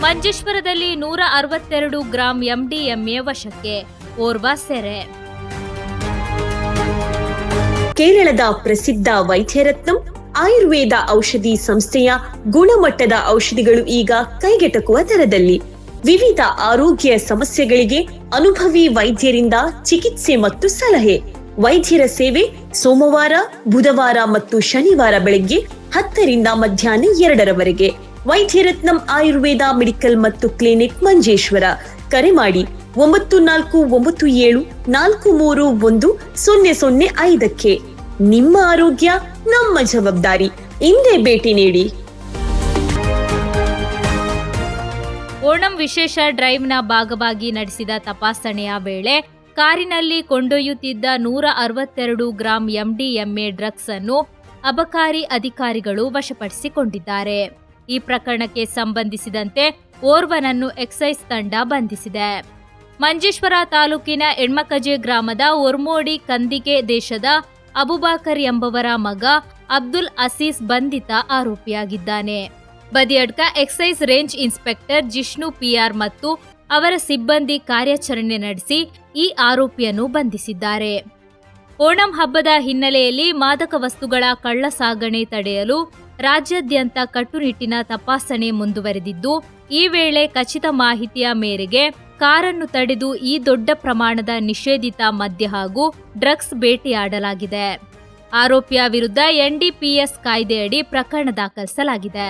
ಮಂಜೇಶ್ವರದಲ್ಲಿ 162 gram MDMA ವಶಕ್ಕೆ, ಓರ್ವ ಸೆರೆ. ಕೇರಳದ ಪ್ರಸಿದ್ಧ ವೈದ್ಯರತ್ನಂ ಆಯುರ್ವೇದ ಔಷಧಿ ಸಂಸ್ಥೆಯ ಗುಣಮಟ್ಟದ ಔಷಧಿಗಳು ಈಗ ಕೈಗೆಟಕುವ ದರದಲ್ಲಿ. ವಿವಿಧ ಆರೋಗ್ಯ ಸಮಸ್ಯೆಗಳಿಗೆ ಅನುಭವಿ ವೈದ್ಯರಿಂದ ಚಿಕಿತ್ಸೆ ಮತ್ತು ಸಲಹೆ. ವೈದ್ಯರ ಸೇವೆ ಸೋಮವಾರ, ಬುಧವಾರ ಮತ್ತು ಶನಿವಾರ ಬೆಳಗ್ಗೆ 10ರಿಂದ ಮಧ್ಯಾಹ್ನ 2ರವರೆಗೆ. ವೈದ್ಯರತ್ನಂ ಆಯುರ್ವೇದ ಮೆಡಿಕಲ್ ಮತ್ತು ಕ್ಲಿನಿಕ್ ಮಂಜೇಶ್ವರ. ಕರೆ ಮಾಡಿ 9497431005. ನಿಮ್ಮ ಆರೋಗ್ಯ ನಮ್ಮ ಜವಾಬ್ದಾರಿ. ಇಂದೇ ಭೇಟಿ ನೀಡಿ. ಓಣಂ ವಿಶೇಷ ಡ್ರೈವ್ನ ಭಾಗವಾಗಿ ನಡೆಸಿದ ತಪಾಸಣೆಯ ವೇಳೆ ಕಾರಿನಲ್ಲಿ ಕೊಂಡೊಯ್ಯುತ್ತಿದ್ದ 162 ಗ್ರಾಂ ಎಂಡಿಎಂಎ ಡ್ರಗ್ಸ್ ಅನ್ನು ಅಬಕಾರಿ ಅಧಿಕಾರಿಗಳು ವಶಪಡಿಸಿಕೊಂಡಿದ್ದಾರೆ. ಈ ಪ್ರಕರಣಕ್ಕೆ ಸಂಬಂಧಿಸಿದಂತೆ ಓರ್ವನನ್ನು ಎಕ್ಸೈಸ್ ತಂಡ ಬಂಧಿಸಿದೆ. ಮಂಜೇಶ್ವರ ತಾಲೂಕಿನ ಎಣ್ಮಕಜೆ ಗ್ರಾಮದ ಒರ್ಮೋಡಿ ಕಂದಿಗೆ ದೇಶದ ಅಬುಬಾಕರ್ ಎಂಬವರ ಮಗ ಅಬ್ದುಲ್ ಅಸೀಸ್ ಬಂಧಿತ ಆರೋಪಿಯಾಗಿದ್ದಾನೆ. Badiyadka excise range inspector Jishnu PR ಮತ್ತು ಅವರ ಸಿಬ್ಬಂದಿ ಕಾರ್ಯಾಚರಣೆ ನಡೆಸಿ ಈ ಆರೋಪಿಯನ್ನು ಬಂಧಿಸಿದ್ದಾರೆ. ಓಣಂ ಹಬ್ಬದ ಹಿನ್ನೆಲೆಯಲ್ಲಿ ಮಾದಕ ವಸ್ತುಗಳ ಕಳ್ಳ ಸಾಗಣೆ ತಡೆಯಲು ರಾಜ್ಯಾದ್ಯಂತ ಕಟ್ಟುನಿಟ್ಟಿನ ತಪಾಸಣೆ ಮುಂದುವರೆದಿದ್ದು, ಈ ವೇಳೆ ಖಚಿತ ಮಾಹಿತಿಯ ಮೇರೆಗೆ ಕಾರನ್ನು ತಡೆದು ಈ ದೊಡ್ಡ ಪ್ರಮಾಣದ ನಿಷೇಧಿತ ಮದ್ಯ ಹಾಗೂ ಡ್ರಗ್ಸ್ ಬೇಟೆಯಾಡಲಾಗಿದೆ. ಆರೋಪಿಯ ವಿರುದ್ಧ ಎನ್ಡಿಪಿಎಸ್ ಕಾಯ್ದೆಯಡಿ ಪ್ರಕರಣ ದಾಖಲಿಸಲಾಗಿದೆ.